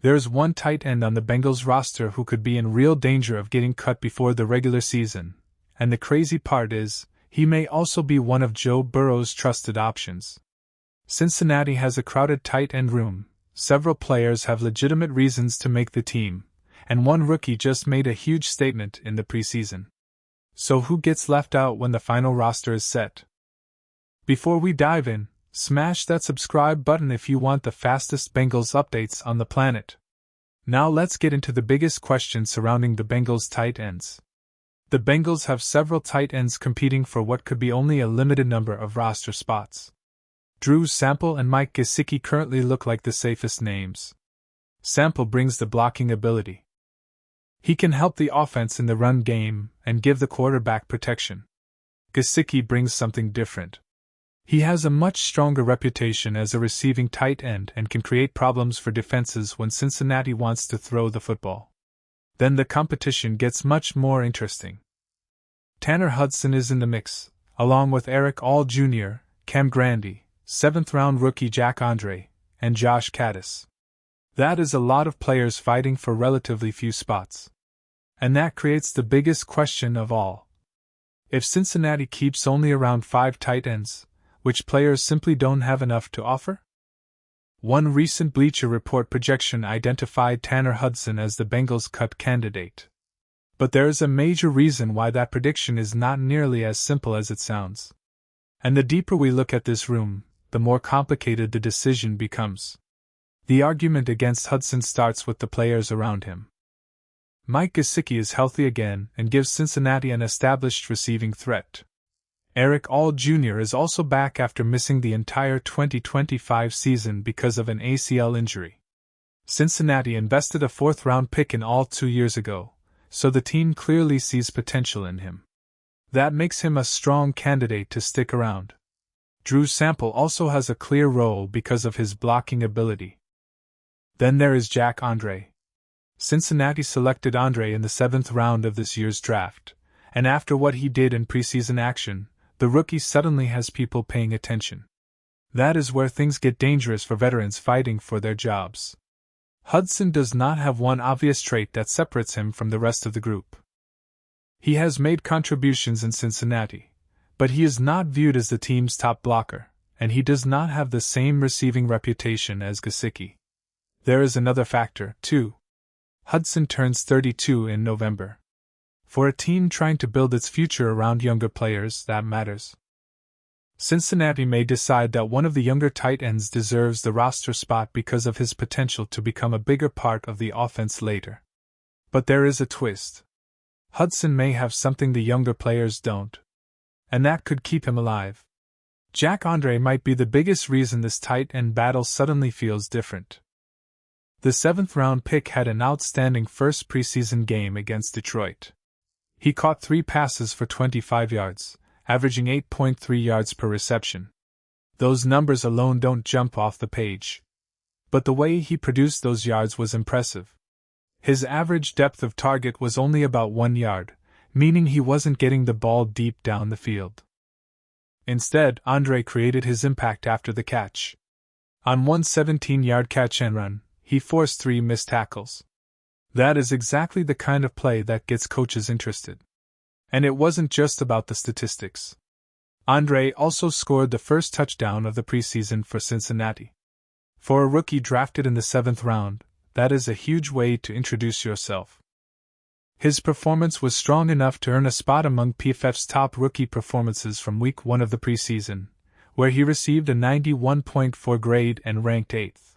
There's one tight end on the Bengals roster who could be in real danger of getting cut before the regular season, and the crazy part is, he may also be one of Joe Burrow's trusted options. Cincinnati has a crowded tight end room, several players have legitimate reasons to make the team, and one rookie just made a huge statement in the preseason. So who gets left out when the final roster is set? Before we dive in, smash that subscribe button if you want the fastest Bengals updates on the planet. Now let's get into the biggest questions surrounding the Bengals tight ends. The Bengals have several tight ends competing for what could be only a limited number of roster spots. Drew Sample and Mike Gesicki currently look like the safest names. Sample brings the blocking ability. He can help the offense in the run game and give the quarterback protection. Gesicki brings something different. He has a much stronger reputation as a receiving tight end and can create problems for defenses when Cincinnati wants to throw the football. Then the competition gets much more interesting. Tanner Hudson is in the mix, along with Eric All Jr., Cam Grandy, 7th-round rookie Jack Andre, and Josh Caddis. That is a lot of players fighting for relatively few spots. And that creates the biggest question of all. If Cincinnati keeps only around 5 tight ends, which players simply don't have enough to offer? One recent Bleacher Report projection identified Tanner Hudson as the Bengals' cut candidate. But there is a major reason why that prediction is not nearly as simple as it sounds. And the deeper we look at this room, the more complicated the decision becomes. The argument against Hudson starts with the players around him. Mike Gesicki is healthy again and gives Cincinnati an established receiving threat. Eric All Jr. is also back after missing the entire 2025 season because of an ACL injury. Cincinnati invested a 4th-round pick in All 2 years ago, so the team clearly sees potential in him. That makes him a strong candidate to stick around. Drew Sample also has a clear role because of his blocking ability. Then there is Jack Andre. Cincinnati selected Andre in the 7th round of this year's draft, and after what he did in preseason action, the rookie suddenly has people paying attention. That is where things get dangerous for veterans fighting for their jobs. Hudson does not have one obvious trait that separates him from the rest of the group. He has made contributions in Cincinnati, but he is not viewed as the team's top blocker, and he does not have the same receiving reputation as Gesicki. There is another factor, too. Hudson turns 32 in November. For a team trying to build its future around younger players, that matters. Cincinnati may decide that one of the younger tight ends deserves the roster spot because of his potential to become a bigger part of the offense later. But there is a twist. Hudson may have something the younger players don't. And that could keep him alive. Jack Andre might be the biggest reason this tight end battle suddenly feels different. The 7th-round pick had an outstanding first preseason game against Detroit. He caught 3 passes for 25 yards, averaging 8.3 yards per reception. Those numbers alone don't jump off the page. But the way he produced those yards was impressive. His average depth of target was only about 1 yard, meaning he wasn't getting the ball deep down the field. Instead, Andre created his impact after the catch. On one 17-yard catch and run, he forced 3 missed tackles. That is exactly the kind of play that gets coaches interested. And it wasn't just about the statistics. Andre also scored the first touchdown of the preseason for Cincinnati. For a rookie drafted in the 7th round, that is a huge way to introduce yourself. His performance was strong enough to earn a spot among PFF's top rookie performances from Week 1 of the preseason, where he received a 91.4 grade and ranked 8th.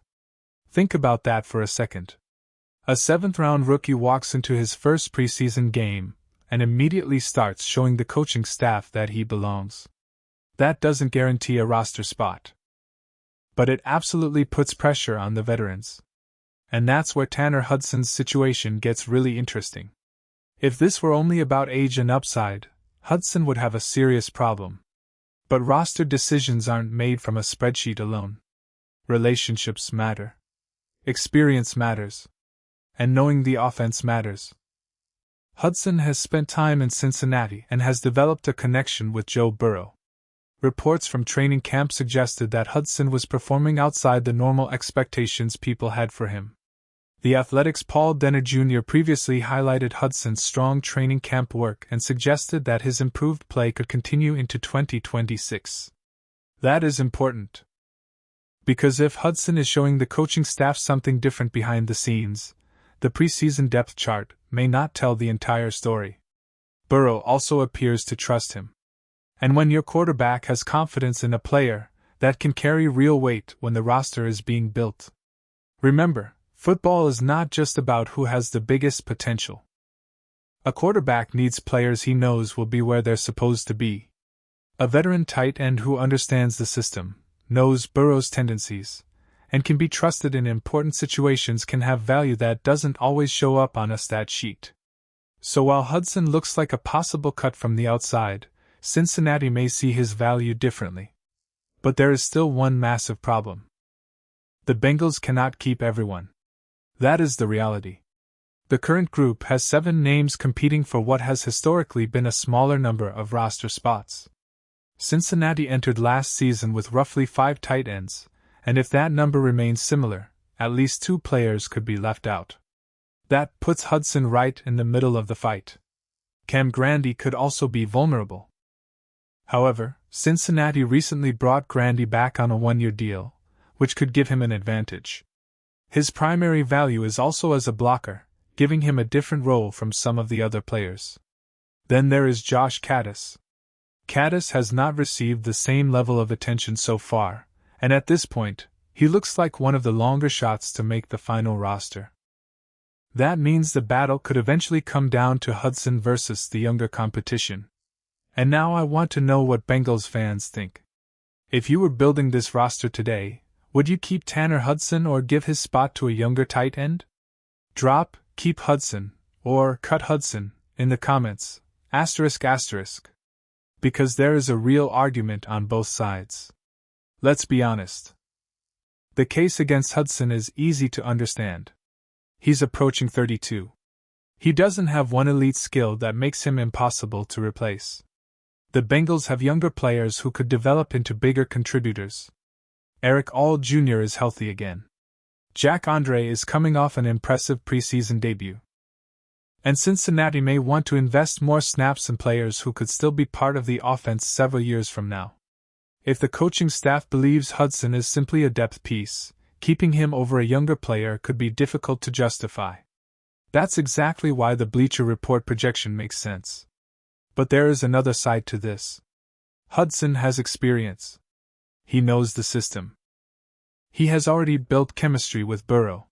Think about that for a second. A 7th-round rookie walks into his first preseason game and immediately starts showing the coaching staff that he belongs. That doesn't guarantee a roster spot. But it absolutely puts pressure on the veterans. And that's where Tanner Hudson's situation gets really interesting. If this were only about age and upside, Hudson would have a serious problem. But roster decisions aren't made from a spreadsheet alone. Relationships matter. Experience matters. And knowing the offense matters. Hudson has spent time in Cincinnati and has developed a connection with Joe Burrow. Reports from training camp suggested that Hudson was performing outside the normal expectations people had for him. The Athletics' Paul Denner Jr. previously highlighted Hudson's strong training camp work and suggested that his improved play could continue into 2026. That is important. Because if Hudson is showing the coaching staff something different behind the scenes, the preseason depth chart may not tell the entire story. Burrow also appears to trust him. And when your quarterback has confidence in a player, that can carry real weight when the roster is being built. Remember, football is not just about who has the biggest potential. A quarterback needs players he knows will be where they're supposed to be. A veteran tight end who understands the system, knows Burrow's tendencies, and can be trusted in important situations can have value that doesn't always show up on a stat sheet. So while Hudson looks like a possible cut from the outside, Cincinnati may see his value differently. But there is still one massive problem. The Bengals cannot keep everyone. That is the reality. The current group has 7 names competing for what has historically been a smaller number of roster spots. Cincinnati entered last season with roughly 5 tight ends, and if that number remains similar, at least 2 players could be left out. That puts Hudson right in the middle of the fight. Cam Grandy could also be vulnerable. However, Cincinnati recently brought Grandy back on a 1-year deal, which could give him an advantage. His primary value is also as a blocker, giving him a different role from some of the other players. Then there is Josh Caddis. Caddis has not received the same level of attention so far, and at this point, he looks like one of the longer shots to make the final roster. That means the battle could eventually come down to Hudson versus the younger competition. And now I want to know what Bengals fans think. If you were building this roster today, would you keep Tanner Hudson or give his spot to a younger tight end? Drop, keep Hudson, or cut Hudson, in the comments, ***. Because there is a real argument on both sides. Let's be honest. The case against Hudson is easy to understand. He's approaching 32. He doesn't have one elite skill that makes him impossible to replace. The Bengals have younger players who could develop into bigger contributors. Eric All Jr. is healthy again. Jack Andre is coming off an impressive preseason debut. And Cincinnati may want to invest more snaps in players who could still be part of the offense several years from now. If the coaching staff believes Hudson is simply a depth piece, keeping him over a younger player could be difficult to justify. That's exactly why the Bleacher Report projection makes sense. But there is another side to this. Hudson has experience. He knows the system. He has already built chemistry with Burrow.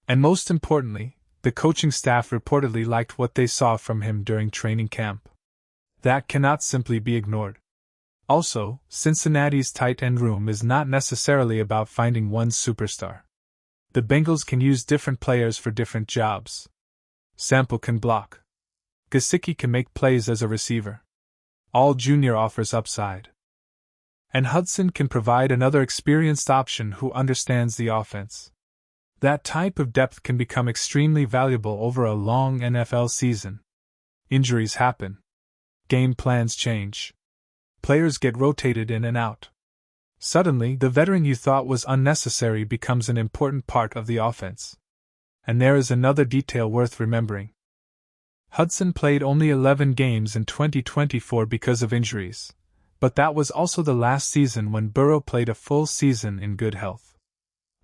And most importantly, the coaching staff reportedly liked what they saw from him during training camp. That cannot simply be ignored. Also, Cincinnati's tight end room is not necessarily about finding one superstar. The Bengals can use different players for different jobs. Sample can block. Gesicki can make plays as a receiver. All Jr. offers upside. And Hudson can provide another experienced option who understands the offense. That type of depth can become extremely valuable over a long NFL season. Injuries happen. Game plans change. Players get rotated in and out. Suddenly, the veteran you thought was unnecessary becomes an important part of the offense. And there is another detail worth remembering. Hudson played only 11 games in 2024 because of injuries, but that was also the last season when Burrow played a full season in good health.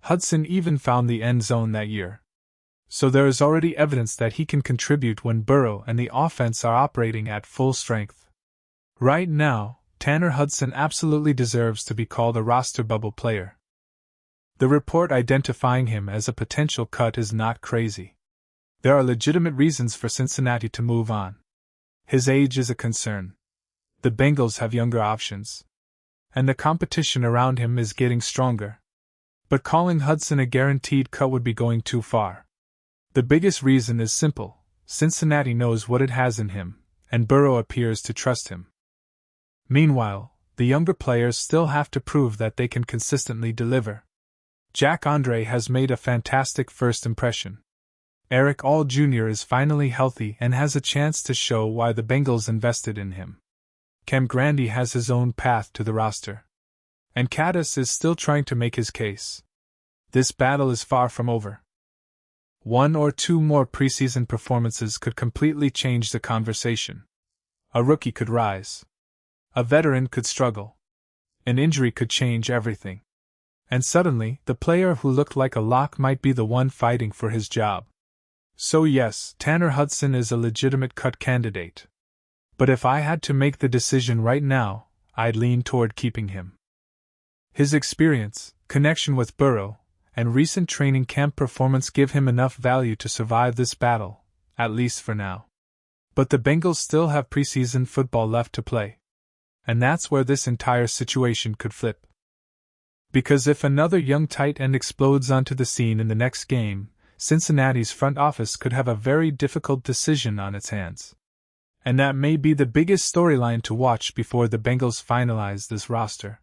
Hudson even found the end zone that year. So there is already evidence that he can contribute when Burrow and the offense are operating at full strength. Right now, Tanner Hudson absolutely deserves to be called a roster bubble player. The report identifying him as a potential cut is not crazy. There are legitimate reasons for Cincinnati to move on. His age is a concern. The Bengals have younger options. And the competition around him is getting stronger. But calling Hudson a guaranteed cut would be going too far. The biggest reason is simple: Cincinnati knows what it has in him, and Burrow appears to trust him. Meanwhile, the younger players still have to prove that they can consistently deliver. Jack Andre has made a fantastic first impression. Eric All Jr. is finally healthy and has a chance to show why the Bengals invested in him. Cam Grandy has his own path to the roster. And Caddis is still trying to make his case. This battle is far from over. 1 or 2 more preseason performances could completely change the conversation. A rookie could rise. A veteran could struggle. An injury could change everything. And suddenly, the player who looked like a lock might be the one fighting for his job. So yes, Tanner Hudson is a legitimate cut candidate. But if I had to make the decision right now, I'd lean toward keeping him. His experience, connection with Burrow, and recent training camp performance give him enough value to survive this battle, at least for now. But the Bengals still have preseason football left to play. And that's where this entire situation could flip. Because if another young tight end explodes onto the scene in the next game, Cincinnati's front office could have a very difficult decision on its hands. And that may be the biggest storyline to watch before the Bengals finalize this roster.